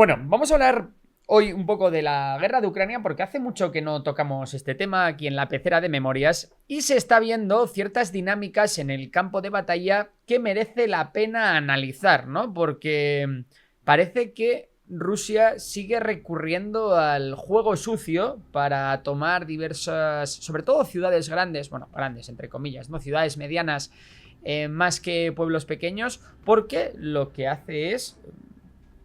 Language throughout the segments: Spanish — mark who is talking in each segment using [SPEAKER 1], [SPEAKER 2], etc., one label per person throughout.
[SPEAKER 1] Bueno, vamos a hablar hoy un poco de la guerra de Ucrania porque hace mucho que no tocamos este tema aquí en la pecera de memorias y se está viendo ciertas dinámicas en el campo de batalla que merece la pena analizar, ¿no? Porque parece que Rusia sigue recurriendo al juego sucio para tomar diversas, sobre todo ciudades grandes, bueno, grandes entre comillas, ¿no? Ciudades medianas, más que pueblos pequeños, porque lo que hace es,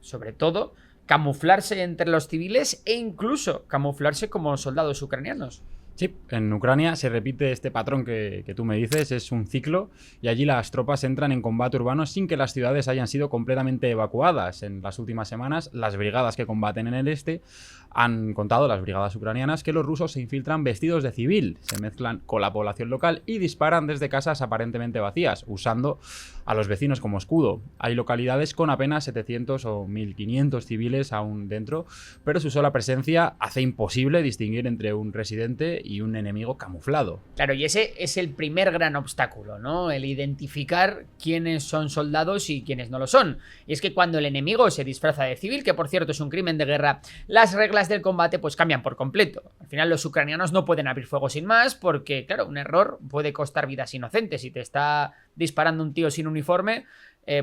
[SPEAKER 1] sobre todo, camuflarse entre los civiles e incluso camuflarse como soldados ucranianos.
[SPEAKER 2] Sí, en Ucrania se repite este patrón que tú me dices, es un ciclo y allí las tropas entran en combate urbano sin que las ciudades hayan sido completamente evacuadas. En las últimas semanas, las brigadas que combaten en el este han contado, las brigadas ucranianas, que los rusos se infiltran vestidos de civil, se mezclan con la población local y disparan desde casas aparentemente vacías, usando a los vecinos como escudo. Hay localidades con apenas 700 o 1500 civiles aún dentro, pero su sola presencia hace imposible distinguir entre un residente y un enemigo camuflado.
[SPEAKER 1] Claro, y ese es el primer gran obstáculo, ¿no? El identificar quiénes son soldados y quiénes no lo son. Y es que cuando el enemigo se disfraza de civil, que por cierto es un crimen de guerra, las reglas del combate pues cambian por completo. Al final los ucranianos no pueden abrir fuego sin más porque, claro, un error puede costar vidas inocentes. Si te está disparando un tío sin uniforme,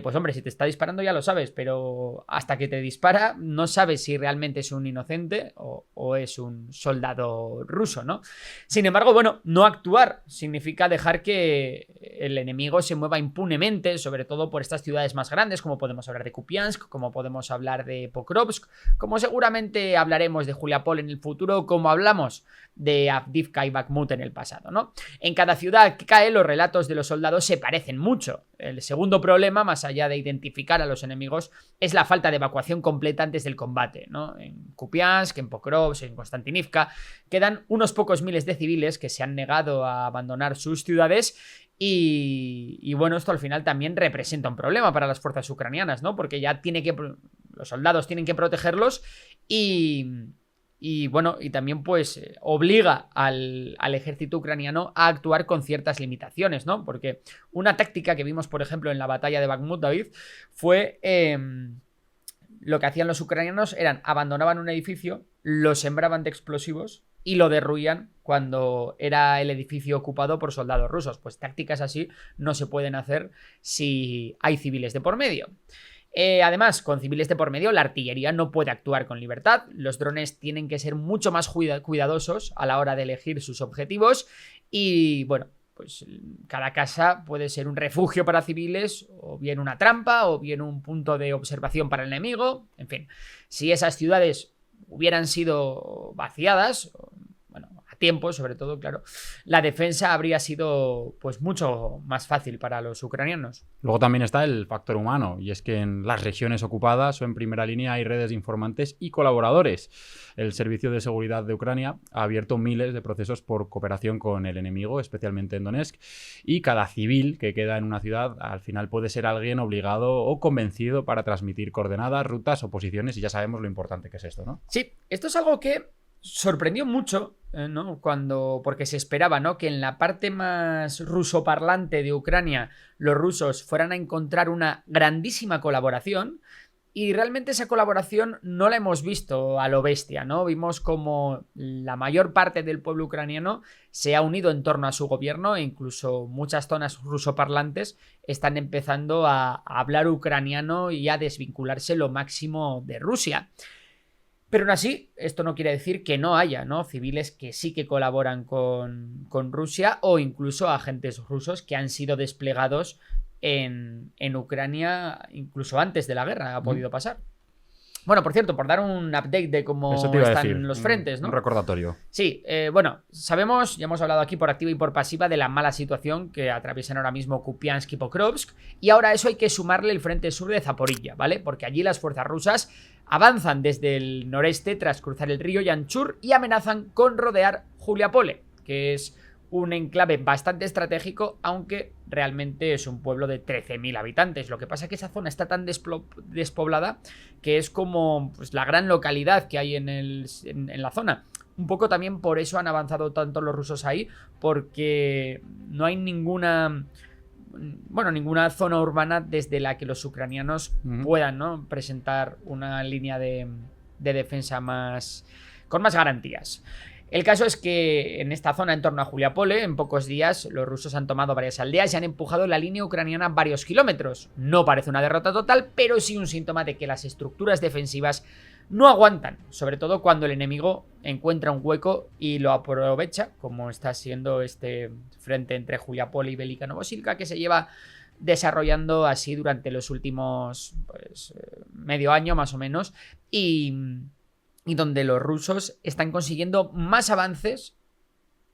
[SPEAKER 1] pues hombre, si te está disparando ya lo sabes, pero hasta que te dispara no sabes si realmente es un inocente o es un soldado ruso, ¿no? Sin embargo, bueno, no actuar significa dejar que el enemigo se mueva impunemente, sobre todo por estas ciudades más grandes, como podemos hablar de Kupiansk, como podemos hablar de Pokrovsk, como seguramente hablaremos de Juliápol en el futuro, como hablamos de Avdiivka y Bakhmut en el pasado, ¿no? En cada ciudad que cae, los relatos de los soldados se parecen mucho. El segundo problema, más allá de identificar a los enemigos, es la falta de evacuación completa antes del combate, ¿no? En Kupiansk, en Pokrovsk, en Konstantinivka, quedan unos pocos miles de civiles que se han negado a abandonar sus ciudades y bueno, esto al final también representa un problema para las fuerzas ucranianas, ¿no? Porque ya los soldados tienen que protegerlos y bueno, y también pues obliga al ejército ucraniano a actuar con ciertas limitaciones, ¿no? Porque una táctica que vimos, por ejemplo, en la batalla de Bakhmut, David, fue lo que hacían los ucranianos eran abandonaban un edificio, lo sembraban de explosivos y lo derruían cuando era el edificio ocupado por soldados rusos. Pues tácticas así no se pueden hacer si hay civiles de por medio. Además, con civiles de por medio, la artillería no puede actuar con libertad. Los drones tienen que ser mucho más cuidadosos a la hora de elegir sus objetivos. Y bueno, pues cada casa puede ser un refugio para civiles, o bien una trampa, o bien un punto de observación para el enemigo. En fin, si esas ciudades hubieran sido vaciadas, bueno, a tiempo sobre todo, claro, la defensa habría sido pues mucho más fácil para los ucranianos.
[SPEAKER 2] Luego también está el factor humano, y es que en las regiones ocupadas o en primera línea hay redes de informantes y colaboradores. El Servicio de Seguridad de Ucrania ha abierto miles de procesos por cooperación con el enemigo, especialmente en Donetsk, y cada civil que queda en una ciudad al final puede ser alguien obligado o convencido para transmitir coordenadas, rutas o posiciones, y ya sabemos lo importante que es esto, ¿no?
[SPEAKER 1] Sí, esto es algo que sorprendió mucho, ¿no? Porque se esperaba, ¿no? Que en la parte más rusoparlante de Ucrania los rusos fueran a encontrar una grandísima colaboración y realmente esa colaboración no la hemos visto a lo bestia, ¿no? Vimos como la mayor parte del pueblo ucraniano se ha unido en torno a su gobierno e incluso muchas zonas rusoparlantes están empezando a hablar ucraniano y a desvincularse lo máximo de Rusia. Pero aún así, esto no quiere decir que no haya, ¿no? Civiles que sí que colaboran con Rusia o incluso agentes rusos que han sido desplegados en Ucrania incluso antes de la guerra. Ha podido pasar. Bueno, por cierto, por dar un update de cómo están los frentes, ¿no?
[SPEAKER 2] Un recordatorio.
[SPEAKER 1] Sí, bueno, sabemos, ya hemos hablado aquí por activa y por pasiva de la mala situación que atraviesan ahora mismo Kupiansk y Pokrovsk, y ahora a eso hay que sumarle el frente sur de Zaporilla, ¿vale? Porque allí las fuerzas rusas avanzan desde el noreste tras cruzar el río Yanchur y amenazan con rodear Juliápole, que es un enclave bastante estratégico, aunque realmente es un pueblo de 13.000 habitantes. Lo que pasa es que esa zona está tan despoblada que es como pues, la gran localidad que hay en la zona. Un poco también por eso han avanzado tanto los rusos ahí, porque no hay ninguna bueno, ninguna zona urbana desde la que los ucranianos puedan, ¿no?, presentar una línea de defensa con más garantías. El caso es que en esta zona en torno a Juliapole, en pocos días, los rusos han tomado varias aldeas y han empujado la línea ucraniana varios kilómetros. No parece una derrota total, pero sí un síntoma de que las estructuras defensivas no aguantan, sobre todo cuando el enemigo encuentra un hueco y lo aprovecha, como está siendo este frente entre Juliapole y Velika Novosilka, que se lleva desarrollando así durante los últimos medio año más o menos, y donde los rusos están consiguiendo más avances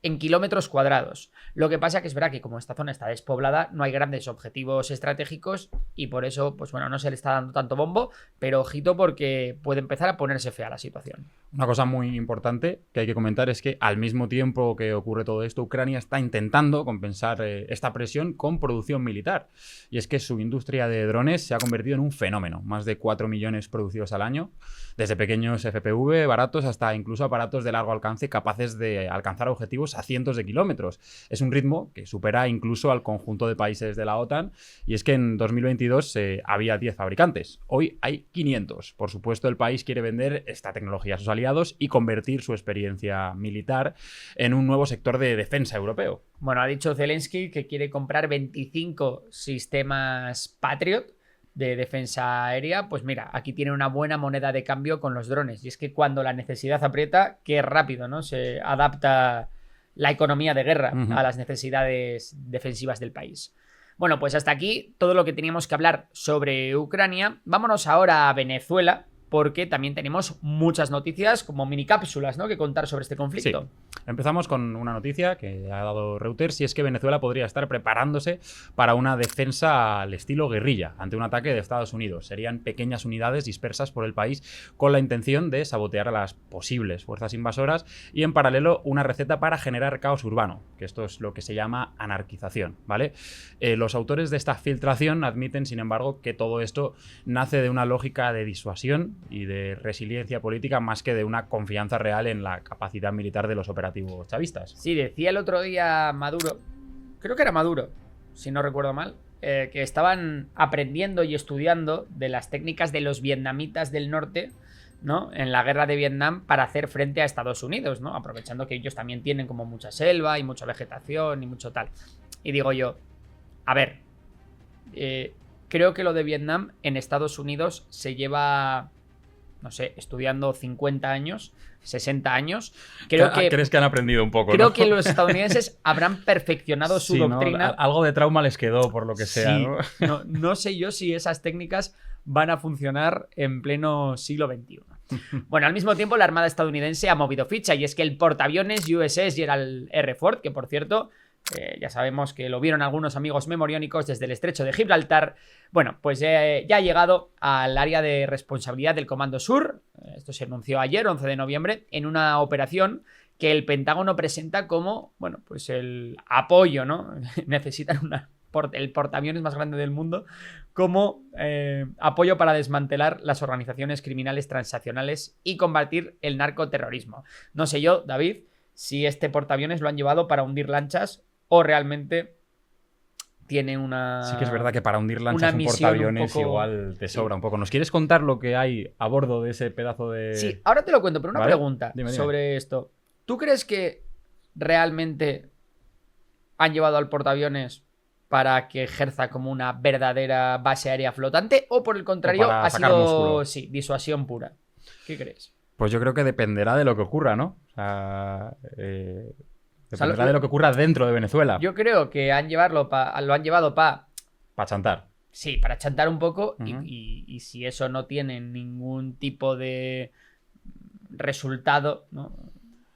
[SPEAKER 1] en kilómetros cuadrados. Lo que pasa que es verdad que como esta zona está despoblada, no hay grandes objetivos estratégicos y por eso, pues bueno, no se le está dando tanto bombo, pero ojito porque puede empezar a ponerse fea la situación.
[SPEAKER 2] Una cosa muy importante que hay que comentar es que al mismo tiempo que ocurre todo esto, Ucrania está intentando compensar esta presión con producción militar. Y es que su industria de drones se ha convertido en un fenómeno. Más de 4 millones producidos al año, desde pequeños FPV baratos hasta incluso aparatos de largo alcance capaces de alcanzar objetivos a cientos de kilómetros. Es un ritmo que supera incluso al conjunto de países de la OTAN, y es que en 2022 había 10 fabricantes. Hoy hay 500. Por supuesto, el país quiere vender esta tecnología a sus aliados y convertir su experiencia militar en un nuevo sector de defensa europeo.
[SPEAKER 1] Bueno, ha dicho Zelensky que quiere comprar 25 sistemas Patriot de defensa aérea. Pues mira, aquí tiene una buena moneda de cambio con los drones. Y es que cuando la necesidad aprieta, qué rápido, ¿no?, se adapta la economía de guerra a las necesidades defensivas del país. Bueno, pues hasta aquí todo lo que teníamos que hablar sobre Ucrania. Vámonos ahora a Venezuela, porque también tenemos muchas noticias como mini cápsulas, ¿no?, que contar sobre este conflicto.
[SPEAKER 2] Sí. Empezamos con una noticia que ha dado Reuters, y es que Venezuela podría estar preparándose para una defensa al estilo guerrilla ante un ataque de Estados Unidos. Serían pequeñas unidades dispersas por el país con la intención de sabotear a las posibles fuerzas invasoras, y en paralelo una receta para generar caos urbano, que esto es lo que se llama anarquización, ¿vale? Los autores de esta filtración admiten, sin embargo, que todo esto nace de una lógica de disuasión y de resiliencia política más que de una confianza real en la capacidad militar de los operativos chavistas.
[SPEAKER 1] Sí, decía el otro día Maduro, creo que era Maduro, si no recuerdo mal, que estaban aprendiendo y estudiando de las técnicas de los vietnamitas del norte, ¿no?, en la guerra de Vietnam para hacer frente a Estados Unidos, ¿no?, aprovechando que ellos también tienen como mucha selva y mucha vegetación y mucho tal. Y digo yo, a ver, creo que lo de Vietnam en Estados Unidos se lleva, no sé, estudiando 50 años, 60 años.
[SPEAKER 2] ¿Crees que han aprendido un poco?
[SPEAKER 1] Creo,
[SPEAKER 2] ¿no?,
[SPEAKER 1] que los estadounidenses habrán perfeccionado su doctrina.
[SPEAKER 2] ¿no? Algo de trauma les quedó, por lo que sea,
[SPEAKER 1] sí,
[SPEAKER 2] ¿no?
[SPEAKER 1] No sé yo si esas técnicas van a funcionar en pleno siglo XXI. Bueno, al mismo tiempo la Armada estadounidense ha movido ficha, y es que el portaaviones USS Gerald R. Ford, que por cierto, ya sabemos que lo vieron algunos amigos memoriónicos desde el estrecho de Gibraltar, bueno, pues ya ha llegado al área de responsabilidad del Comando Sur. Esto se anunció ayer, 11 de noviembre, en una operación que el Pentágono presenta como, bueno, pues el apoyo, ¿no? Necesitan el portaaviones más grande del mundo como apoyo para desmantelar las organizaciones criminales transnacionales y combatir el narcoterrorismo. No sé yo, David, si este portaaviones lo han llevado para hundir lanchas o realmente tiene una...
[SPEAKER 2] Sí que es verdad que para hundir lanchas un portaaviones igual te sobra un poco. ¿Nos quieres contar lo que hay a bordo de ese pedazo de...?
[SPEAKER 1] Sí, ahora te lo cuento, pero una pregunta
[SPEAKER 2] dime.
[SPEAKER 1] Sobre esto. ¿Tú crees que realmente han llevado al portaaviones para que ejerza como una verdadera base aérea flotante, o por el contrario ha sido disuasión pura? ¿Qué crees?
[SPEAKER 2] Pues yo creo que dependerá de lo que ocurra, ¿no? O sea, dependerá de lo que ocurra dentro de Venezuela.
[SPEAKER 1] Yo creo que lo han llevado para
[SPEAKER 2] chantar.
[SPEAKER 1] Sí, para chantar un poco, y si eso no tiene ningún tipo de resultado, ¿no?,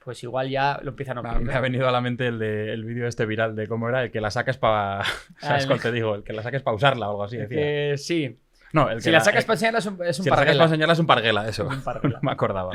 [SPEAKER 1] pues igual ya lo empiezan a opinar.
[SPEAKER 2] Me ha venido a la mente el vídeo este viral de cómo era, el que la sacas para... ¿Sabes cuál te digo? El que la saques para usarla o algo así, decía.
[SPEAKER 1] Sí.
[SPEAKER 2] No, el que
[SPEAKER 1] si la sacas para enseñarla es un
[SPEAKER 2] parguela. Si
[SPEAKER 1] la
[SPEAKER 2] sacas para enseñarla es un parguela, eso.
[SPEAKER 1] Un parguela.
[SPEAKER 2] Me acordaba.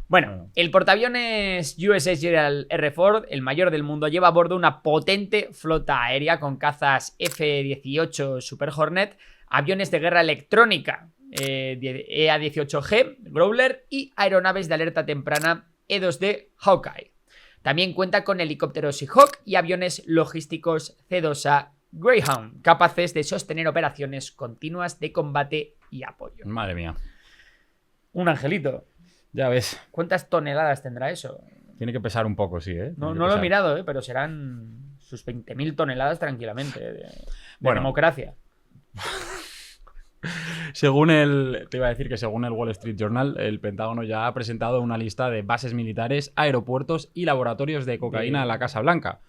[SPEAKER 1] Bueno, el portaaviones USS Gerald R. Ford, el mayor del mundo, lleva a bordo una potente flota aérea con cazas F-18 Super Hornet, aviones de guerra electrónica EA-18G, Growler, y aeronaves de alerta temprana E-2D Hawkeye. También cuenta con helicópteros Seahawk y aviones logísticos C-2A Greyhound, capaces de sostener operaciones continuas de combate y apoyo.
[SPEAKER 2] Madre mía.
[SPEAKER 1] Un angelito.
[SPEAKER 2] Ya ves.
[SPEAKER 1] ¿Cuántas toneladas tendrá eso?
[SPEAKER 2] Tiene que pesar un poco, sí, ¿eh?
[SPEAKER 1] No lo he mirado, pero serán sus 20.000 toneladas tranquilamente de democracia.
[SPEAKER 2] Te iba a decir que según el Wall Street Journal, el Pentágono ya ha presentado una lista de bases militares, aeropuertos y laboratorios de cocaína en la Casa Blanca.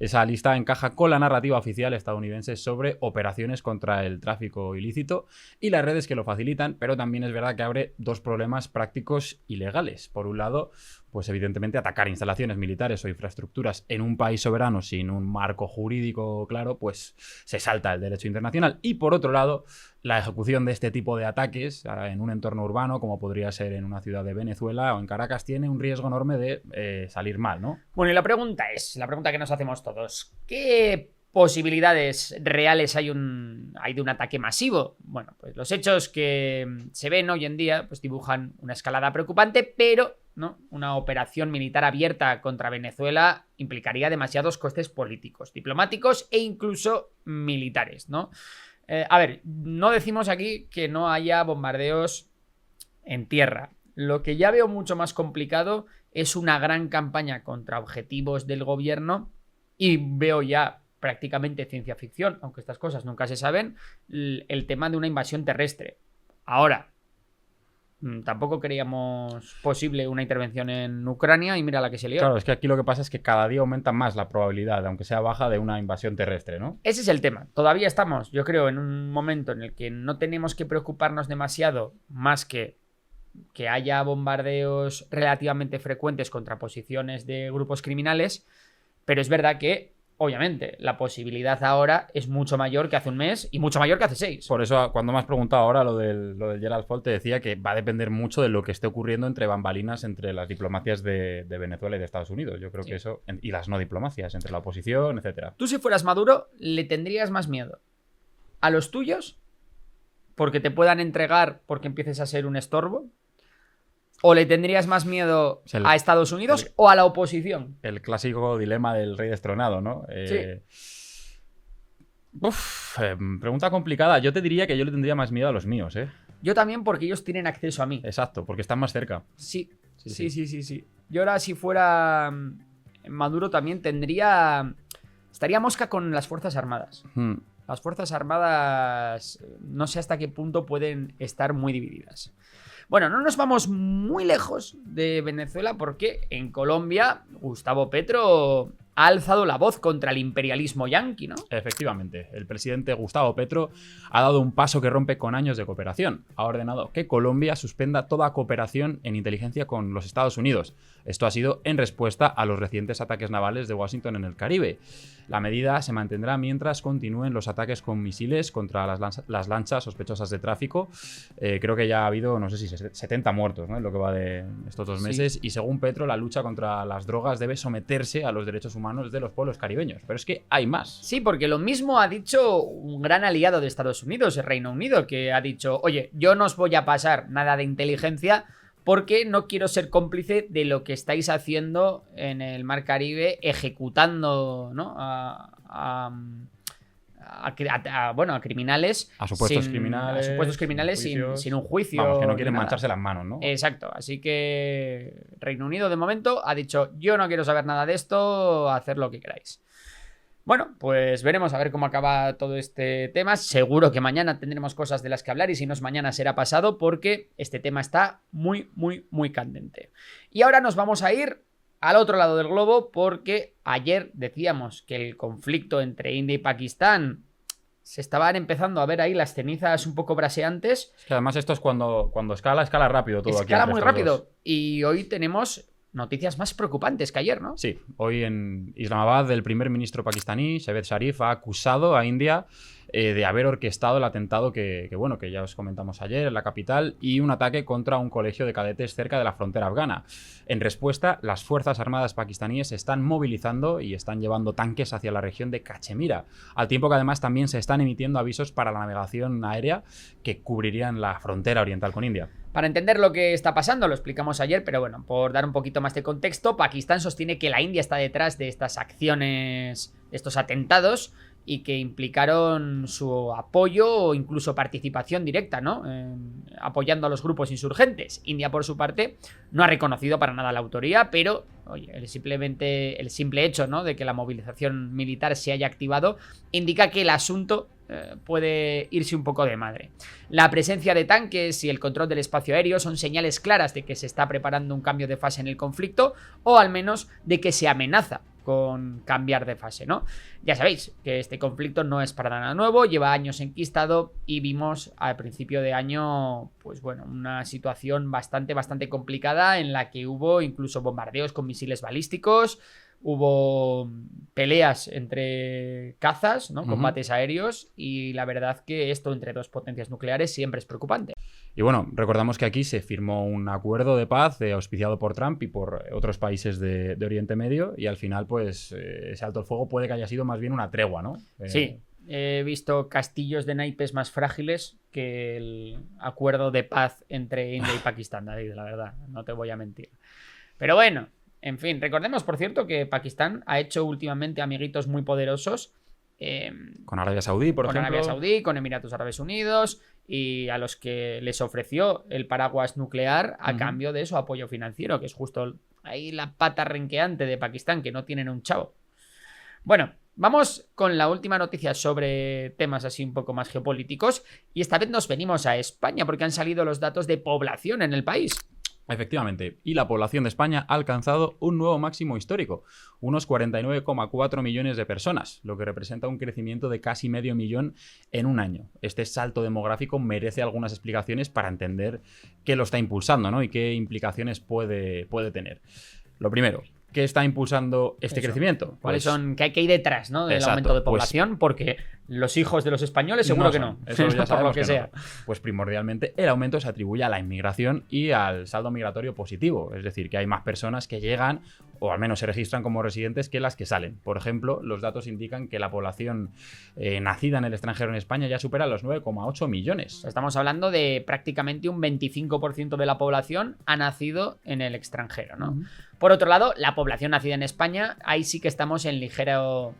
[SPEAKER 2] Esa lista encaja con la narrativa oficial estadounidense sobre operaciones contra el tráfico ilícito y las redes que lo facilitan, pero también es verdad que abre dos problemas prácticos y legales. Por un lado, pues evidentemente atacar instalaciones militares o infraestructuras en un país soberano sin un marco jurídico claro, pues se salta el derecho internacional. Y por otro lado, la ejecución de este tipo de ataques en un entorno urbano, como podría ser en una ciudad de Venezuela o en Caracas, tiene un riesgo enorme de salir mal, ¿no?
[SPEAKER 1] Bueno, y la pregunta que nos hacemos todos, ¿qué posibilidades reales hay de un ataque masivo? Bueno, pues los hechos que se ven hoy en día pues dibujan una escalada preocupante, pero ¿no? Una operación militar abierta contra Venezuela implicaría demasiados costes políticos, diplomáticos e incluso militares, ¿no? A ver, no decimos aquí que no haya bombardeos en tierra. Lo que ya veo mucho más complicado es una gran campaña contra objetivos del gobierno y veo ya prácticamente ciencia ficción, aunque estas cosas nunca se saben, el tema de una invasión terrestre. Ahora, tampoco creíamos posible una intervención en Ucrania y mira la que se lió.
[SPEAKER 2] Claro, es que aquí lo que pasa es que cada día aumenta más la probabilidad, aunque sea baja, de una invasión terrestre, ¿no?
[SPEAKER 1] Ese es el tema. Todavía estamos, yo creo, en un momento en el que no tenemos que preocuparnos demasiado más que haya bombardeos relativamente frecuentes contra posiciones de grupos criminales, pero es verdad que obviamente, la posibilidad ahora es mucho mayor que hace un mes y mucho mayor que hace 6.
[SPEAKER 2] Por eso, cuando me has preguntado ahora lo del Gerald Ford, te decía que va a depender mucho de lo que esté ocurriendo entre bambalinas entre las diplomacias de Venezuela y de Estados Unidos. Yo creo que eso, y las no diplomacias, entre la oposición, etcétera.
[SPEAKER 1] Tú, si fueras Maduro, ¿le tendrías más miedo a los tuyos porque te puedan entregar porque empieces a ser un estorbo? ¿O le tendrías más miedo a Estados Unidos o a la oposición?
[SPEAKER 2] El clásico dilema del rey destronado, ¿no?
[SPEAKER 1] Sí.
[SPEAKER 2] Pregunta complicada. Yo te diría que yo le tendría más miedo a los míos, ¿eh?
[SPEAKER 1] Yo también, porque ellos tienen acceso a mí.
[SPEAKER 2] Exacto, porque están más cerca.
[SPEAKER 1] Sí. Yo ahora, si fuera Maduro, también estaría mosca con las Fuerzas Armadas. Las Fuerzas Armadas no sé hasta qué punto pueden estar muy divididas. Bueno, no nos vamos muy lejos de Venezuela porque en Colombia Gustavo Petro ha alzado la voz contra el imperialismo yanqui, ¿no?
[SPEAKER 2] Efectivamente, el presidente Gustavo Petro ha dado un paso que rompe con años de cooperación. Ha ordenado que Colombia suspenda toda cooperación en inteligencia con los Estados Unidos. Esto ha sido en respuesta a los recientes ataques navales de Washington en el Caribe. La medida se mantendrá mientras continúen los ataques con misiles contra las lanchas sospechosas de tráfico. Creo que ya ha habido, no sé si 70 muertos, ¿no? En lo que va de estos 2 meses. Sí. Y según Petro, la lucha contra las drogas debe someterse a los derechos humanos de los pueblos caribeños. Pero es que hay más.
[SPEAKER 1] Sí, porque lo mismo ha dicho un gran aliado de Estados Unidos, el Reino Unido, que ha dicho, oye, yo no os voy a pasar nada de inteligencia porque no quiero ser cómplice de lo que estáis haciendo en el Mar Caribe, ejecutando, ¿no? a criminales.
[SPEAKER 2] A supuestos criminales
[SPEAKER 1] sin un juicio.
[SPEAKER 2] Vamos, que no quieren mancharse las manos, ¿no?
[SPEAKER 1] Exacto. Así que Reino Unido, de momento, ha dicho, yo no quiero saber nada de esto, haced lo que queráis. Bueno, pues veremos a ver cómo acaba todo este tema. Seguro que mañana tendremos cosas de las que hablar y si no es mañana será pasado porque este tema está muy, muy, muy candente. Y ahora nos vamos a ir al otro lado del globo porque ayer decíamos que el conflicto entre India y Pakistán se estaban empezando a ver ahí las cenizas un poco braseantes.
[SPEAKER 2] Es que además esto es cuando escala rápido todo.
[SPEAKER 1] Escala muy rápido. Y hoy tenemos noticias más preocupantes que ayer, ¿no?
[SPEAKER 2] Sí, hoy en Islamabad el primer ministro pakistaní, Shehbaz Sharif, ha acusado a India de haber orquestado el atentado que ya os comentamos ayer en la capital y un ataque contra un colegio de cadetes cerca de la frontera afgana. En respuesta, las Fuerzas Armadas pakistaníes se están movilizando y están llevando tanques hacia la región de Cachemira, al tiempo que además también se están emitiendo avisos para la navegación aérea que cubrirían la frontera oriental con India.
[SPEAKER 1] Para entender lo que está pasando, lo explicamos ayer, pero bueno, por dar un poquito más de contexto, Pakistán sostiene que la India está detrás de estas acciones, de estos atentados, y que implicaron su apoyo o incluso participación directa, ¿no? Apoyando a los grupos insurgentes. India, por su parte, no ha reconocido para nada la autoría, pero oye, el simple hecho, ¿no?, de que la movilización militar se haya activado indica que el asunto puede irse un poco de madre. La presencia de tanques y el control del espacio aéreo son señales claras de que se está preparando un cambio de fase en el conflicto, o al menos de que se amenaza con cambiar de fase, ¿no? Ya sabéis que este conflicto no es para nada nuevo, lleva años enquistado y vimos al principio de año, pues bueno, una situación bastante complicada en la que hubo incluso bombardeos con misiles balísticos, hubo peleas entre cazas, ¿no?, combates aéreos, y la verdad que esto entre dos potencias nucleares siempre es preocupante.
[SPEAKER 2] Y bueno, recordamos que aquí se firmó un acuerdo de paz auspiciado por Trump y por otros países de Oriente Medio, y al final, pues, ese alto el fuego puede que haya sido más bien una tregua, ¿no?
[SPEAKER 1] Sí, he visto castillos de naipes más frágiles que el acuerdo de paz entre India y Pakistán, David, la verdad, no te voy a mentir. Pero bueno, en fin, recordemos, por cierto, que Pakistán ha hecho últimamente amiguitos muy poderosos.
[SPEAKER 2] Con Arabia Saudí, por ejemplo.
[SPEAKER 1] Con Arabia Saudí, con Emiratos Árabes Unidos, y a los que les ofreció el paraguas nuclear a cambio de su apoyo financiero, que es justo ahí la pata renqueante de Pakistán, que no tienen un chavo. Bueno, vamos con la última noticia sobre temas así un poco más geopolíticos, y esta vez nos venimos a España porque han salido los datos de población en el país.
[SPEAKER 2] Efectivamente, y la población de España ha alcanzado un nuevo máximo histórico, unos 49,4 millones de personas, lo que representa un crecimiento de casi medio millón en un año. Este salto demográfico merece algunas explicaciones para entender qué lo está impulsando, ¿no?, y qué implicaciones puede tener. Lo primero, ¿qué está impulsando este crecimiento?
[SPEAKER 1] ¿Cuáles son? ¿Qué hay detrás, ¿no?, del aumento de población? Porque los hijos de los españoles seguro que no.
[SPEAKER 2] Eso ya sabemos
[SPEAKER 1] por lo que sea.
[SPEAKER 2] No. Pues primordialmente el aumento se atribuye a la inmigración y al saldo migratorio positivo. Es decir, que hay más personas que llegan o al menos se registran como residentes que las que salen. Por ejemplo, los datos indican que la población nacida en el extranjero en España ya supera los 9,8 millones.
[SPEAKER 1] Estamos hablando de prácticamente un 25% de la población ha nacido en el extranjero, ¿no? Por otro lado, la población nacida en España, ahí sí que estamos en ligero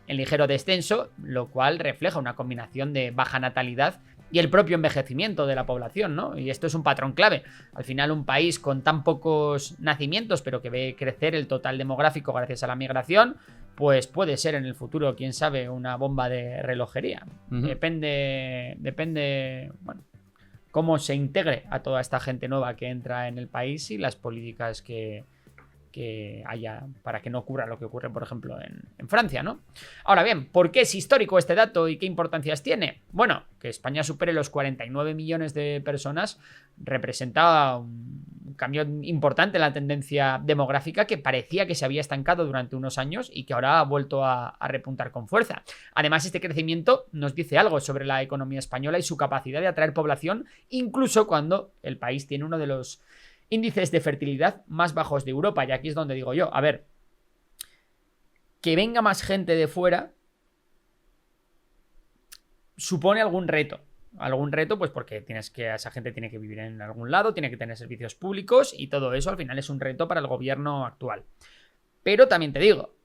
[SPEAKER 1] descenso, lo cual refleja una combinación de baja natalidad y el propio envejecimiento de la población, ¿no? Y esto es un patrón clave. Al final, un país con tan pocos nacimientos, pero que ve crecer el total demográfico gracias a la migración, pues puede ser en el futuro, quién sabe, una bomba de relojería. Depende, bueno, cómo se integre a toda esta gente nueva que entra en el país y las políticas que haya para que no ocurra lo que ocurre, por ejemplo, en Francia, ¿no? Ahora bien, ¿por qué es histórico este dato y qué importancias tiene? Bueno, que España supere los 49 millones de personas representa un cambio importante en la tendencia demográfica que parecía que se había estancado durante unos años y que ahora ha vuelto a repuntar con fuerza. Además, este crecimiento nos dice algo sobre la economía española y su capacidad de atraer población, incluso cuando el país tiene uno de los índices de fertilidad más bajos de Europa. Y aquí es donde digo yo, a ver, que venga más gente de fuera supone algún reto, pues porque esa gente tiene que vivir en algún lado, tiene que tener servicios públicos y todo eso al final es un reto para el gobierno actual. Pero también te digo,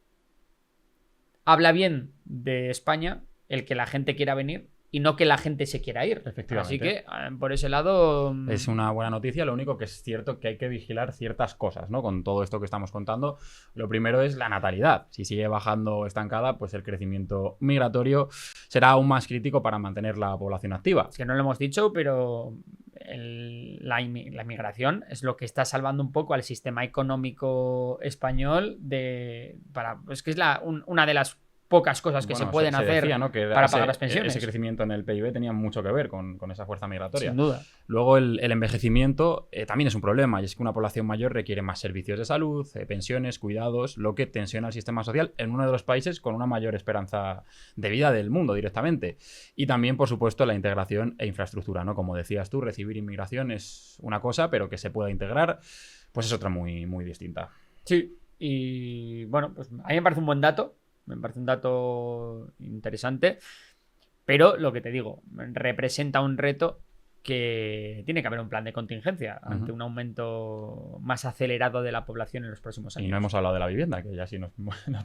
[SPEAKER 1] habla bien de España el que la gente quiera venir y no que la gente se quiera ir.
[SPEAKER 2] Efectivamente.
[SPEAKER 1] Así que, por ese lado...
[SPEAKER 2] Es una buena noticia. Lo único que es cierto que hay que vigilar ciertas cosas, ¿no? Con todo esto que estamos contando. Lo primero es la natalidad. Si sigue bajando estancada, pues el crecimiento migratorio será aún más crítico para mantener la población activa.
[SPEAKER 1] Es que no lo hemos dicho, pero la inmigración es lo que está salvando un poco al sistema económico español es que es una de las pocas cosas que se pueden hacer
[SPEAKER 2] decía, ¿no?, que
[SPEAKER 1] para pagar las pensiones.
[SPEAKER 2] Ese crecimiento en el PIB tenía mucho que ver con esa fuerza migratoria.
[SPEAKER 1] Sin duda.
[SPEAKER 2] Luego el envejecimiento también es un problema, y es que una población mayor requiere más servicios de salud, pensiones, cuidados, lo que tensiona el sistema social en uno de los países con una mayor esperanza de vida del mundo directamente. Y también, por supuesto, la integración e infraestructura, ¿no? Como decías tú, recibir inmigración es una cosa, pero que se pueda integrar, pues es otra muy, muy distinta.
[SPEAKER 1] Sí, y bueno, pues a mí me parece un buen dato. Me parece un dato interesante, pero lo que te digo, representa un reto que tiene que haber un plan de contingencia ante un aumento más acelerado de la población en los próximos años.
[SPEAKER 2] Y no hemos hablado de la vivienda, que ya si nos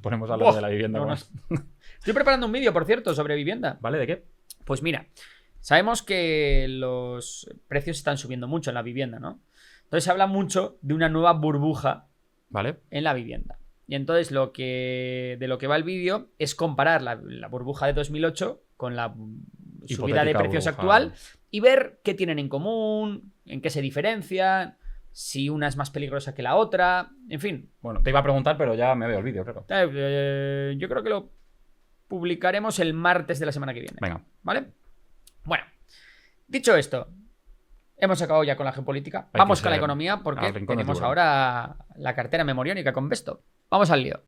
[SPEAKER 2] ponemos a hablar de la vivienda.
[SPEAKER 1] No. Estoy preparando un vídeo, por cierto, sobre vivienda.
[SPEAKER 2] ¿Vale? ¿De qué?
[SPEAKER 1] Pues mira, sabemos que los precios están subiendo mucho en la vivienda, ¿no? Entonces se habla mucho de una nueva burbuja,
[SPEAKER 2] ¿vale?,
[SPEAKER 1] en la vivienda. Y entonces de lo que va el vídeo es comparar la burbuja de 2008 con la subida de precios
[SPEAKER 2] burbuja
[SPEAKER 1] actual y ver qué tienen en común, en qué se diferencian, si una es más peligrosa que la otra, en fin.
[SPEAKER 2] Bueno, te iba a preguntar, pero ya me veo el vídeo, claro.
[SPEAKER 1] Yo creo que lo publicaremos el martes de la semana que viene.
[SPEAKER 2] Venga.
[SPEAKER 1] ¿Vale? Bueno, dicho esto, hemos acabado ya con la geopolítica. Vamos con la economía porque tenemos ahora la cartera memoriónica con Besto. Vamos al lío.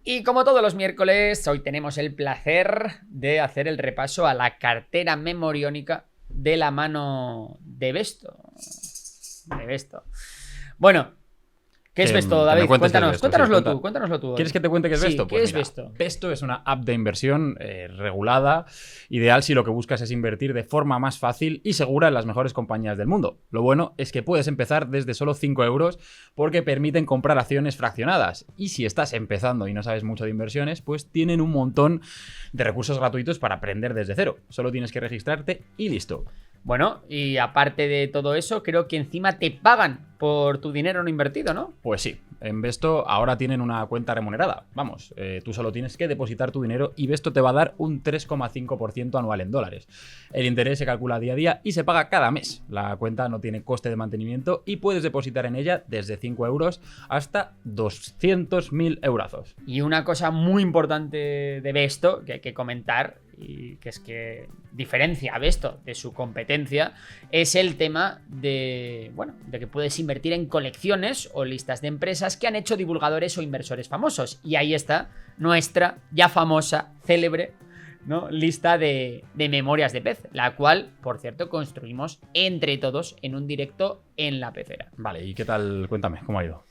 [SPEAKER 1] Y como todos los miércoles, hoy tenemos el placer de hacer el repaso a la cartera memoriónica de la mano de Besto. Bueno, ¿qué es Besto, David? Cuéntanoslo tú.
[SPEAKER 2] ¿Quieres que te cuente qué es Besto?
[SPEAKER 1] ¿Qué es Besto?
[SPEAKER 2] Besto es una app de inversión regulada, ideal si lo que buscas es invertir de forma más fácil y segura en las mejores compañías del mundo. Lo bueno es que puedes empezar desde solo 5 euros porque permiten comprar acciones fraccionadas. Y si estás empezando y no sabes mucho de inversiones, pues tienen un montón de recursos gratuitos para aprender desde cero. Solo tienes que registrarte y listo.
[SPEAKER 1] Bueno, y aparte de todo eso, creo que encima te pagan por tu dinero no invertido, ¿no?
[SPEAKER 2] Pues sí, en Besto ahora tienen una cuenta remunerada. Vamos, tú solo tienes que depositar tu dinero y Besto te va a dar un 3,5% anual en dólares. El interés se calcula día a día y se paga cada mes. La cuenta no tiene coste de mantenimiento y puedes depositar en ella desde 5 euros hasta 200.000 eurazos.
[SPEAKER 1] Y una cosa muy importante de Besto que hay que comentar, y que es que diferencia a Besto de su competencia, es el tema de que puedes invertir en colecciones o listas de empresas que han hecho divulgadores o inversores famosos. Y ahí está nuestra ya famosa, célebre, ¿no?, lista de memorias de pez, la cual, por cierto, construimos entre todos en un directo en la pecera.
[SPEAKER 2] Vale, ¿y qué tal? Cuéntame, ¿cómo ha ido?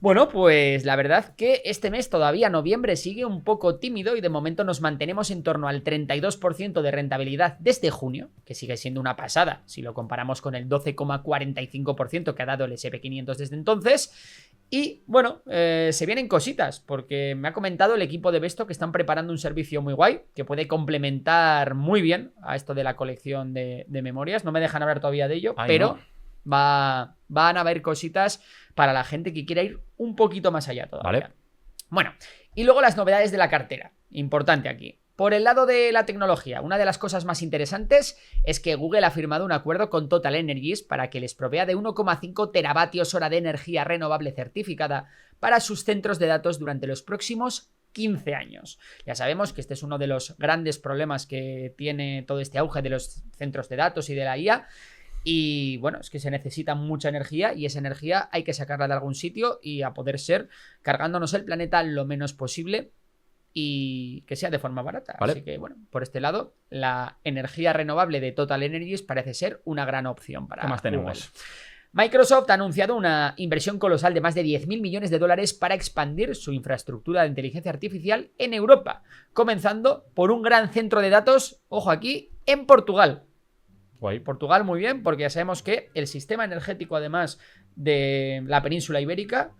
[SPEAKER 1] Bueno, pues la verdad que este mes todavía, noviembre, sigue un poco tímido y de momento nos mantenemos en torno al 32% de rentabilidad desde junio, que sigue siendo una pasada si lo comparamos con el 12,45% que ha dado el SP500 desde entonces. Y bueno, se vienen cositas, porque me ha comentado el equipo de Besto que están preparando un servicio muy guay, que puede complementar muy bien a esto de la colección de memorias. No me dejan hablar todavía de ello, pero
[SPEAKER 2] no.
[SPEAKER 1] Van a haber cositas para la gente que quiera ir un poquito más allá todavía.
[SPEAKER 2] Vale.
[SPEAKER 1] Bueno, y luego las novedades de la cartera. Importante aquí. Por el lado de la tecnología, una de las cosas más interesantes es que Google ha firmado un acuerdo con Total Energies para que les provea de 1,5 teravatios hora de energía renovable certificada para sus centros de datos durante los próximos 15 años. Ya sabemos que este es uno de los grandes problemas que tiene todo este auge de los centros de datos y de la IA. Y bueno, es que se necesita mucha energía y esa energía hay que sacarla de algún sitio y a poder ser cargándonos el planeta lo menos posible y que sea de forma barata.
[SPEAKER 2] ¿Vale?
[SPEAKER 1] Así que bueno, por este lado, la energía renovable de Total Energies parece ser una gran opción para
[SPEAKER 2] ¿Qué más
[SPEAKER 1] Google.
[SPEAKER 2] tenemos?
[SPEAKER 1] Microsoft ha anunciado una inversión colosal de más de 10.000 millones de dólares para expandir su infraestructura de inteligencia artificial en Europa, comenzando por un gran centro de datos, ojo aquí, en Portugal.
[SPEAKER 2] Guay.
[SPEAKER 1] Portugal muy bien, porque ya sabemos que el sistema energético, además de la península ibérica,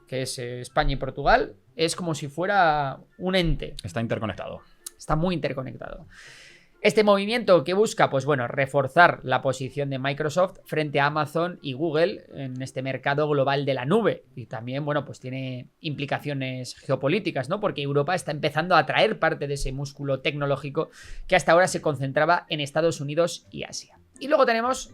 [SPEAKER 1] que es España y Portugal, es como si fuera un ente.
[SPEAKER 2] Está interconectado.
[SPEAKER 1] Está muy interconectado. Este movimiento que busca, pues bueno, reforzar la posición de Microsoft frente a Amazon y Google en este mercado global de la nube. Y también, bueno, pues tiene implicaciones geopolíticas, ¿no? Porque Europa está empezando a atraer parte de ese músculo tecnológico que hasta ahora se concentraba en Estados Unidos y Asia. Y luego tenemos,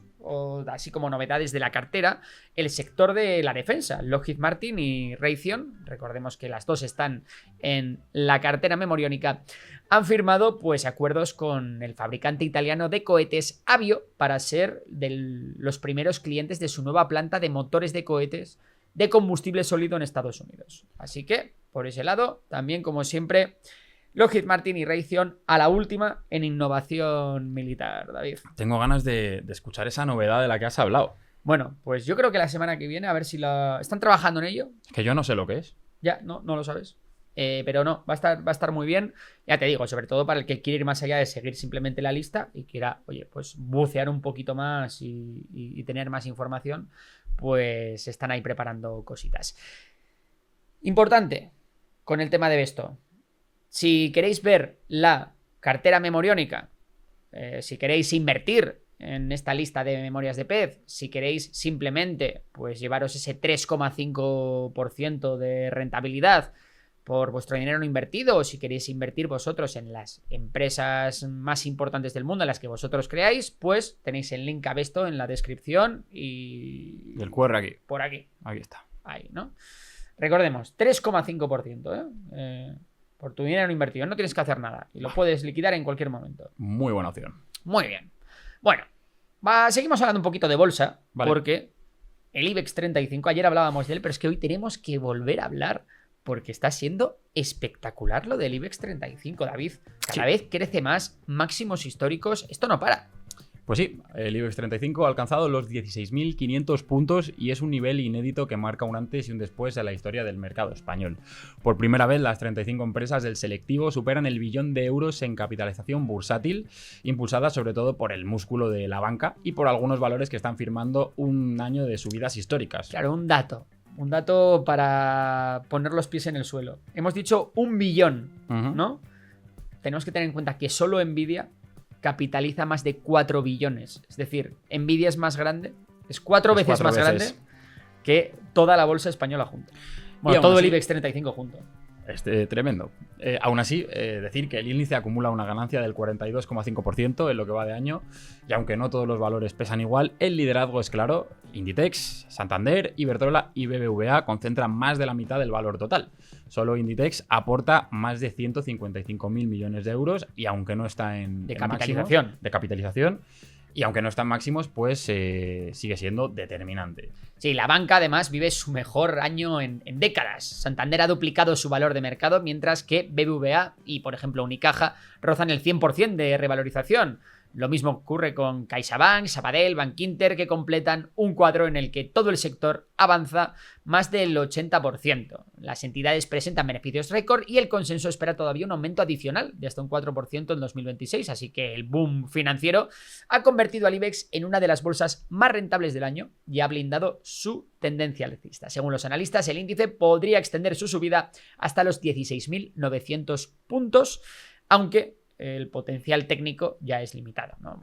[SPEAKER 1] así como novedades de la cartera, el sector de la defensa. Lockheed Martin y Raytheon, recordemos que las dos están en la cartera memoriónica, han firmado pues acuerdos con el fabricante italiano de cohetes Avio para ser los primeros clientes de su nueva planta de motores de cohetes de combustible sólido en Estados Unidos. Así que, por ese lado, también como siempre, Lockheed Martin y Raytheon a la última en innovación militar, David.
[SPEAKER 2] Tengo ganas de escuchar esa novedad de la que has hablado.
[SPEAKER 1] Bueno, pues yo creo que la semana que viene, a ver si están trabajando en ello.
[SPEAKER 2] Que yo no sé lo que es.
[SPEAKER 1] Ya, no lo sabes. Pero no, va a estar muy bien. Ya te digo, sobre todo para el que quiere ir más allá de seguir simplemente la lista y quiera, oye, pues bucear un poquito más y tener más información, pues están ahí preparando cositas. Importante con el tema de Besto. Si queréis ver la cartera memoriónica, si queréis invertir en esta lista de memorias de pez, si queréis simplemente pues llevaros ese 3,5% de rentabilidad por vuestro dinero no invertido, o si queréis invertir vosotros en las empresas más importantes del mundo, en las que vosotros creáis, pues tenéis el link a Besto en la descripción y
[SPEAKER 2] el QR aquí.
[SPEAKER 1] Por aquí.
[SPEAKER 2] Aquí está.
[SPEAKER 1] Ahí, ¿no? Recordemos, 3,5%, por tu dinero no invertido. No tienes que hacer nada y lo puedes liquidar en cualquier momento.
[SPEAKER 2] Muy buena opción.
[SPEAKER 1] Muy bien. Bueno, seguimos hablando un poquito de bolsa, porque el IBEX 35, ayer hablábamos de él, pero es que hoy tenemos que volver a hablar porque está siendo espectacular lo del IBEX 35, David. Cada vez crece más, máximos históricos, esto no para.
[SPEAKER 2] Pues sí, el IBEX 35 ha alcanzado los 16.500 puntos y es un nivel inédito que marca un antes y un después en la historia del mercado español. Por primera vez, las 35 empresas del selectivo superan el billón de euros en capitalización bursátil, impulsadas sobre todo por el músculo de la banca y por algunos valores que están firmando un año de subidas históricas.
[SPEAKER 1] Claro, un dato para poner los pies en el suelo. Hemos dicho 1 billón, ¿no? Tenemos que tener en cuenta que solo Nvidia capitaliza más de 4 billones. Es decir, Nvidia es más grande, es 4 veces más grande que toda la bolsa española junta. Bueno, todo el IBEX 35 junto.
[SPEAKER 2] Tremendo. Aún así, decir que el índice acumula una ganancia del 42,5% en lo que va de año, y aunque no todos los valores pesan igual, el liderazgo es claro. Inditex, Santander, Iberdrola y BBVA concentran más de la mitad del valor total. Solo Inditex aporta más de 155.000 millones de euros y aunque no está en
[SPEAKER 1] capitalización.
[SPEAKER 2] Máximos, de capitalización. Y aunque no están máximos, pues sigue siendo determinante.
[SPEAKER 1] Sí, la banca además vive su mejor año en décadas. Santander ha duplicado su valor de mercado, mientras que BBVA y, por ejemplo, Unicaja rozan el 100% de revalorización. Lo mismo ocurre con CaixaBank, Sabadell, Bankinter, que completan un cuadro en el que todo el sector avanza más del 80%. Las entidades presentan beneficios récord y el consenso espera todavía un aumento adicional de hasta un 4% en 2026, así que el boom financiero ha convertido al IBEX en una de las bolsas más rentables del año y ha blindado su tendencia alcista. Según los analistas, el índice podría extender su subida hasta los 16.900 puntos, aunque el potencial técnico ya es limitado, ¿no?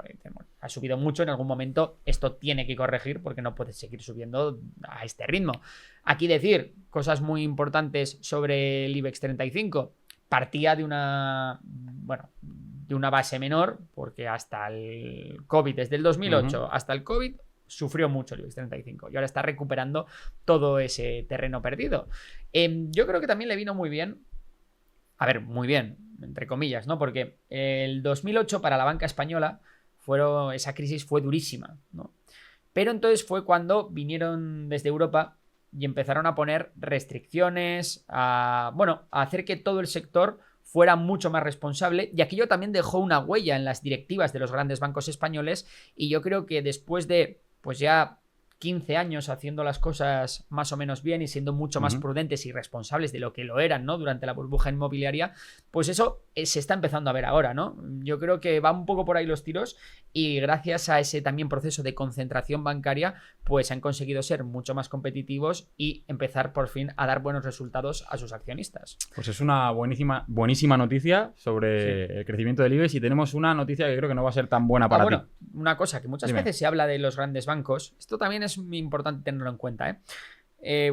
[SPEAKER 1] Ha subido mucho, en algún momento esto tiene que corregir porque no puede seguir subiendo a este ritmo. Aquí decir cosas muy importantes sobre el IBEX 35. Partía de una base menor, porque hasta el COVID, desde el 2008 hasta el COVID, sufrió mucho el IBEX 35 y ahora está recuperando todo ese terreno perdido. Yo creo que también le vino muy bien, muy bien, entre comillas, ¿no? Porque el 2008 para la banca española esa crisis fue durísima, ¿no? Pero entonces fue cuando vinieron desde Europa y empezaron a poner restricciones, a hacer que todo el sector fuera mucho más responsable, y aquello también dejó una huella en las directivas de los grandes bancos españoles, y yo creo que después de, pues ya 15 años haciendo las cosas más o menos bien y siendo mucho más prudentes y responsables de lo que lo eran, ¿no? Durante la burbuja inmobiliaria, pues eso se está empezando a ver ahora, ¿no? Yo creo que va un poco por ahí los tiros, y gracias a ese también proceso de concentración bancaria, pues han conseguido ser mucho más competitivos y empezar por fin a dar buenos resultados a sus accionistas.
[SPEAKER 2] Pues es una buenísima noticia sobre el crecimiento del IBEX, y tenemos una noticia que creo que no va a ser tan buena para ti.
[SPEAKER 1] Una cosa que muchas veces se habla de los grandes bancos, esto también es muy importante tenerlo en cuenta,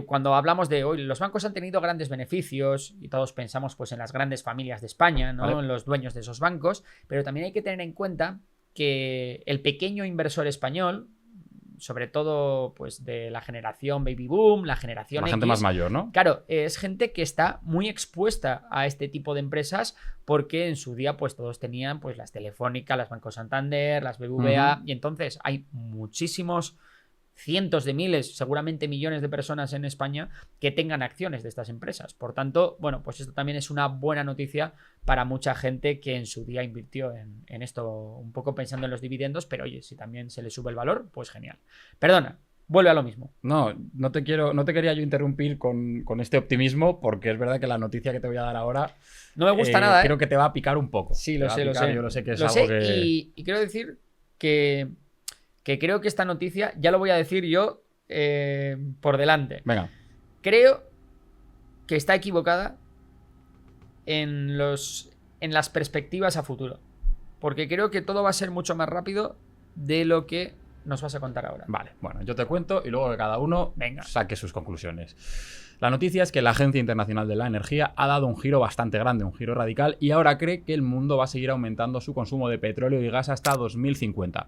[SPEAKER 1] cuando hablamos de hoy, los bancos han tenido grandes beneficios y todos pensamos pues en las grandes familias de España, ¿no? En los dueños de esos bancos, pero también hay que tener en cuenta que el pequeño inversor español, sobre todo pues de la generación baby boom, la generación
[SPEAKER 2] la
[SPEAKER 1] X,
[SPEAKER 2] gente más mayor, ¿no?
[SPEAKER 1] Claro, es gente que está muy expuesta a este tipo de empresas, porque en su día pues todos tenían pues las Telefónica, las Banco Santander, las BBVA, y entonces hay muchísimos, cientos de miles, seguramente millones de personas en España que tengan acciones de estas empresas. Por tanto, pues esto también es una buena noticia para mucha gente que en su día invirtió en esto, un poco pensando en los dividendos, pero oye, si también se le sube el valor, pues genial. Perdona, vuelve a lo mismo.
[SPEAKER 2] No, no te quería yo interrumpir con este optimismo, porque es verdad que la noticia que te voy a dar ahora
[SPEAKER 1] No me gusta nada,
[SPEAKER 2] creo que te va a picar un poco.
[SPEAKER 1] Sí, lo
[SPEAKER 2] Te va
[SPEAKER 1] sé,
[SPEAKER 2] a
[SPEAKER 1] lo
[SPEAKER 2] picar,
[SPEAKER 1] sé.
[SPEAKER 2] Yo lo sé que es
[SPEAKER 1] Lo
[SPEAKER 2] algo
[SPEAKER 1] sé,
[SPEAKER 2] que...
[SPEAKER 1] y quiero decir que creo que esta noticia, ya lo voy a decir yo por delante.
[SPEAKER 2] Venga,
[SPEAKER 1] Creo que está equivocada en las perspectivas a futuro. Porque creo que todo va a ser mucho más rápido de lo que nos vas a contar ahora.
[SPEAKER 2] vale, bueno, yo te cuento y luego que cada uno
[SPEAKER 1] Venga.
[SPEAKER 2] saque sus conclusiones. La noticia es que la Agencia Internacional de la Energía ha dado un giro bastante grande, un giro radical, y ahora cree que el mundo va a seguir aumentando su consumo de petróleo y gas hasta 2050.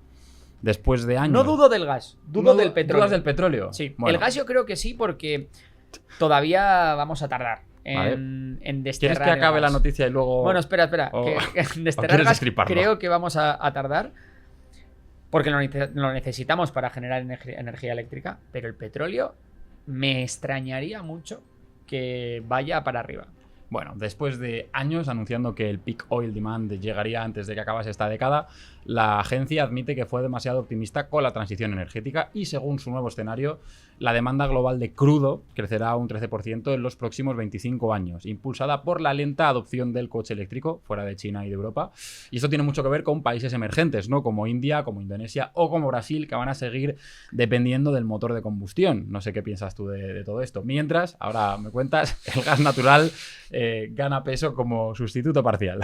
[SPEAKER 2] Después de años...
[SPEAKER 1] No dudo del gas, dudo del petróleo.
[SPEAKER 2] ¿Dudas del petróleo?
[SPEAKER 1] Sí,
[SPEAKER 2] Bueno,
[SPEAKER 1] el gas yo creo que sí, porque todavía vamos a tardar en desterrar.
[SPEAKER 2] ¿quieres que acabe
[SPEAKER 1] el
[SPEAKER 2] la
[SPEAKER 1] gas.
[SPEAKER 2] noticia y luego...?
[SPEAKER 1] Bueno, espera.
[SPEAKER 2] o-
[SPEAKER 1] Que en
[SPEAKER 2] o
[SPEAKER 1] desterrar
[SPEAKER 2] quieres
[SPEAKER 1] gas
[SPEAKER 2] destriparlo?
[SPEAKER 1] creo que vamos a tardar porque lo necesitamos para generar energía eléctrica, pero el petróleo me extrañaría mucho que vaya para arriba.
[SPEAKER 2] Bueno, después de años anunciando que el peak oil demand llegaría antes de que acabase esta década, la agencia admite que fue demasiado optimista con la transición energética y, según su nuevo escenario, la demanda global de crudo crecerá un 13% en los próximos 25 años, impulsada por la lenta adopción del coche eléctrico fuera de China y de Europa. Y esto tiene mucho que ver con países emergentes, ¿no? Como India, como Indonesia o como Brasil, que van a seguir dependiendo del motor de combustión. No sé qué piensas tú de todo esto. Mientras, ahora me cuentas, el gas natural gana peso como sustituto parcial.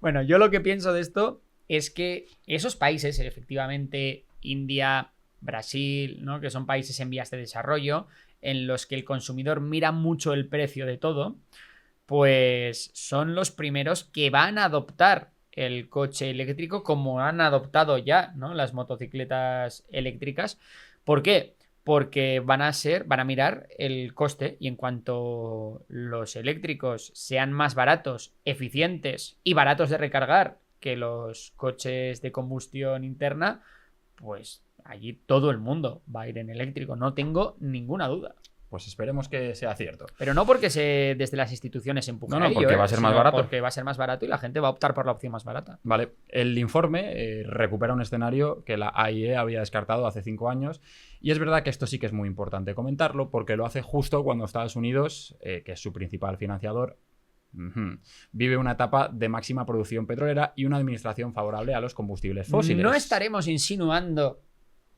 [SPEAKER 1] Bueno, yo lo que pienso de esto es que esos países, efectivamente, India, Brasil, ¿no? Que son países en vías de desarrollo, en los que el consumidor mira mucho el precio de todo, pues son los primeros que van a adoptar el coche eléctrico como han adoptado ya, ¿no? Las motocicletas eléctricas. ¿Por qué? Porque van a mirar el coste, y en cuanto los eléctricos sean más baratos, eficientes y baratos de recargar que los coches de combustión interna, pues allí todo el mundo va a ir en eléctrico, no tengo ninguna duda.
[SPEAKER 2] Pues esperemos que sea cierto.
[SPEAKER 1] Pero no porque desde las instituciones se empuje
[SPEAKER 2] No,
[SPEAKER 1] a ello,
[SPEAKER 2] porque va a ser más
[SPEAKER 1] sino
[SPEAKER 2] barato.
[SPEAKER 1] porque va a ser más barato y la gente va a optar por la opción más barata.
[SPEAKER 2] Vale, el informe recupera un escenario que la AIE había descartado hace 5 años, y es verdad que esto sí que es muy importante comentarlo porque lo hace justo cuando Estados Unidos, que es su principal financiador, vive una etapa de máxima producción petrolera y una administración favorable a los combustibles fósiles.
[SPEAKER 1] ¿No estaremos insinuando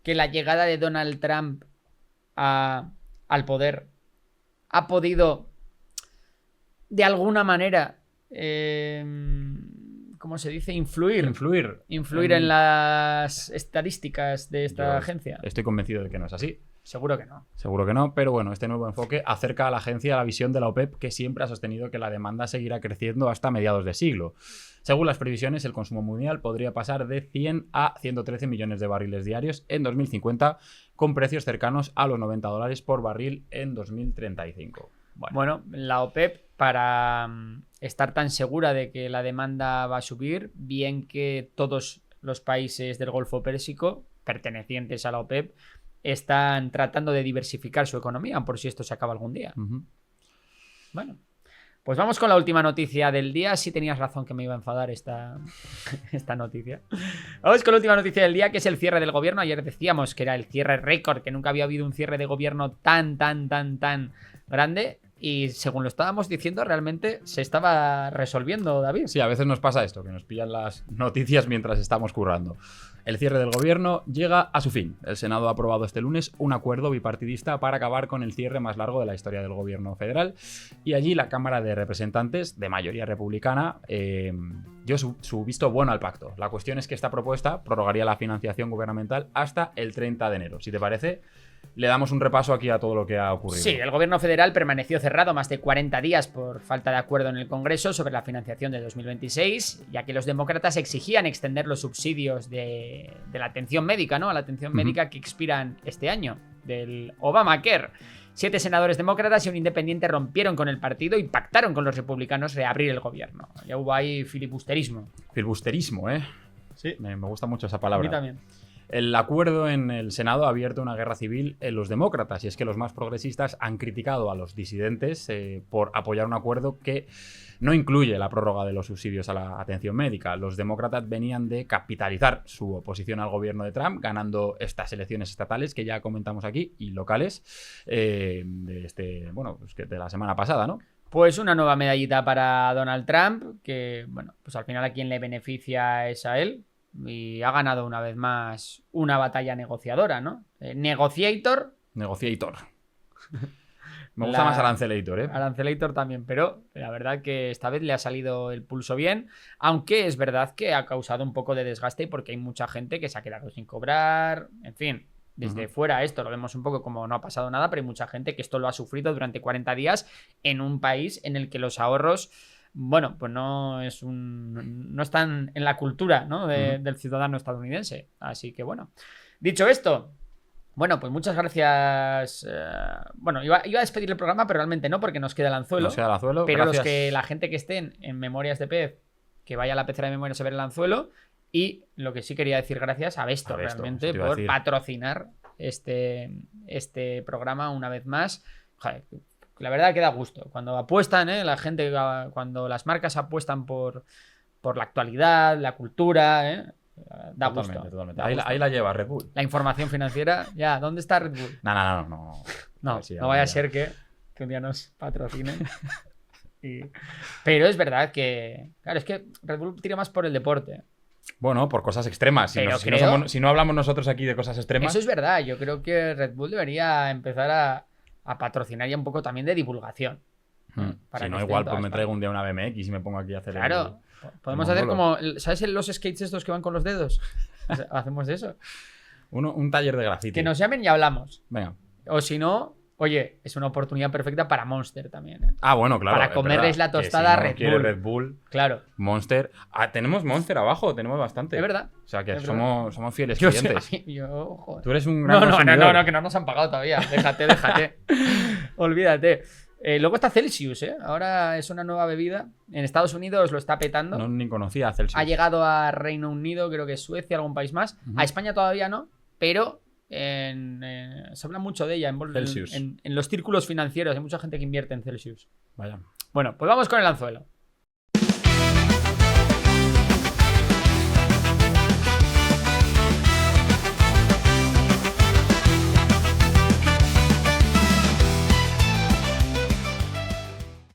[SPEAKER 1] que la llegada de Donald Trump al poder ha podido, de alguna manera, ¿cómo se dice? Influir en las estadísticas de esta
[SPEAKER 2] Yo
[SPEAKER 1] agencia?
[SPEAKER 2] Estoy convencido de que no es así.
[SPEAKER 1] Seguro que no.
[SPEAKER 2] Seguro que no, pero bueno, este nuevo enfoque acerca a la agencia a la visión de la OPEP, que siempre ha sostenido que la demanda seguirá creciendo hasta mediados de siglo. Según las previsiones, el consumo mundial podría pasar de 100 a 113 millones de barriles diarios en 2050, con precios cercanos a los $90 por barril en 2035.
[SPEAKER 1] Bueno, la OPEP, para estar tan segura de que la demanda va a subir, bien que todos los países del Golfo Pérsico, pertenecientes a la OPEP, están tratando de diversificar su economía por si esto se acaba algún día. Bueno, pues vamos con la última noticia del día. Sí tenías razón que me iba a enfadar esta noticia. Vamos con la última noticia del día, que es el cierre del gobierno. Ayer decíamos que era el cierre récord, que nunca había habido un cierre de gobierno tan grande. Y según lo estábamos diciendo, realmente se estaba resolviendo, David.
[SPEAKER 2] Sí, a veces nos pasa esto, que nos pillan las noticias mientras estamos currando. El cierre del gobierno llega a su fin. El Senado ha aprobado este lunes un acuerdo bipartidista para acabar con el cierre más largo de la historia del gobierno federal. Y allí la Cámara de Representantes, de mayoría republicana, dio su visto bueno al pacto. La cuestión es que esta propuesta prorrogaría la financiación gubernamental hasta el 30 de enero. Si te parece, le damos un repaso aquí a todo lo que ha ocurrido.
[SPEAKER 1] Sí, el gobierno federal permaneció cerrado más de 40 días por falta de acuerdo en el Congreso sobre la financiación de 2026, ya que los demócratas exigían extender los subsidios de la atención médica, ¿no? A la atención médica que expiran este año, del Obamacare. 7 senadores demócratas y un independiente rompieron con el partido y pactaron con los republicanos reabrir el gobierno. Ya hubo ahí filibusterismo.
[SPEAKER 2] Filibusterismo, ¿eh?
[SPEAKER 1] Sí.
[SPEAKER 2] Me gusta mucho esa palabra.
[SPEAKER 1] A mí también.
[SPEAKER 2] El acuerdo en el Senado ha abierto una guerra civil en los demócratas, y es que los más progresistas han criticado a los disidentes por apoyar un acuerdo que no incluye la prórroga de los subsidios a la atención médica. Los demócratas venían de capitalizar su oposición al gobierno de Trump, ganando estas elecciones estatales que ya comentamos aquí y locales de la semana pasada, ¿no?
[SPEAKER 1] Pues una nueva medallita para Donald Trump, que, bueno, pues al final a quien le beneficia es a él. Y ha ganado una vez más una batalla negociadora, ¿no? Negociator.
[SPEAKER 2] Me gusta más Arancelator, ¿eh?
[SPEAKER 1] Arancelator también, pero la verdad que esta vez le ha salido el pulso bien, aunque es verdad que ha causado un poco de desgaste porque hay mucha gente que se ha quedado sin cobrar, en fin. Desde fuera esto lo vemos un poco como no ha pasado nada, pero hay mucha gente que esto lo ha sufrido durante 40 días en un país en el que los ahorros, bueno, pues no están en la cultura, ¿no? Del ciudadano estadounidense. Así que bueno, dicho esto, bueno, pues muchas gracias. Bueno, iba a despedir el programa, pero realmente no, porque nos queda el anzuelo. Pero
[SPEAKER 2] gracias.
[SPEAKER 1] la gente que estén en Memorias de Pez, que vaya a la pecera de Memorias a ver el anzuelo. Y lo que sí quería decir, gracias a Besto realmente por patrocinar este programa una vez más. Joder, la verdad que da gusto. Cuando apuestan, la gente, cuando las marcas apuestan por la actualidad, la cultura, da gusto.
[SPEAKER 2] Totalmente. Ahí la lleva Red Bull.
[SPEAKER 1] La información financiera, ya, ¿dónde está Red Bull?
[SPEAKER 2] No.
[SPEAKER 1] No vaya a ser que un día nos patrocinen. Pero es verdad que, claro, es que Red Bull tira más por el deporte.
[SPEAKER 2] Bueno, por cosas extremas. Si no hablamos nosotros aquí de cosas extremas.
[SPEAKER 1] Eso es verdad. Yo creo que Red Bull debería empezar a patrocinar ya un poco también de divulgación.
[SPEAKER 2] Si no, igual pues me traigo un día una BMX y me pongo aquí a hacer
[SPEAKER 1] Claro. Podemos hacer como... ¿Sabes los skates estos que van con los dedos? Hacemos eso.
[SPEAKER 2] Un taller de grafiti.
[SPEAKER 1] Que nos llamen y hablamos.
[SPEAKER 2] Venga.
[SPEAKER 1] O si no... Oye, es una oportunidad perfecta para Monster también.
[SPEAKER 2] Ah, bueno, claro.
[SPEAKER 1] Para comerles la tostada a
[SPEAKER 2] Red Bull.
[SPEAKER 1] Claro.
[SPEAKER 2] Monster. Tenemos Monster abajo, tenemos bastante.
[SPEAKER 1] Es verdad.
[SPEAKER 2] O sea que somos fieles clientes.
[SPEAKER 1] Joder.
[SPEAKER 2] Tú eres un gran consumidor.
[SPEAKER 1] No, que no nos han pagado todavía. Déjate. Olvídate. Luego está Celsius, ¿eh? Ahora es una nueva bebida. En Estados Unidos lo está petando.
[SPEAKER 2] No, ni conocía a Celsius.
[SPEAKER 1] Ha llegado a Reino Unido, creo que Suecia, algún país más. A España todavía no, pero... se habla mucho de ella en los círculos financieros. Hay mucha gente que invierte en Celsius.
[SPEAKER 2] Vaya.
[SPEAKER 1] Bueno, pues vamos con el anzuelo.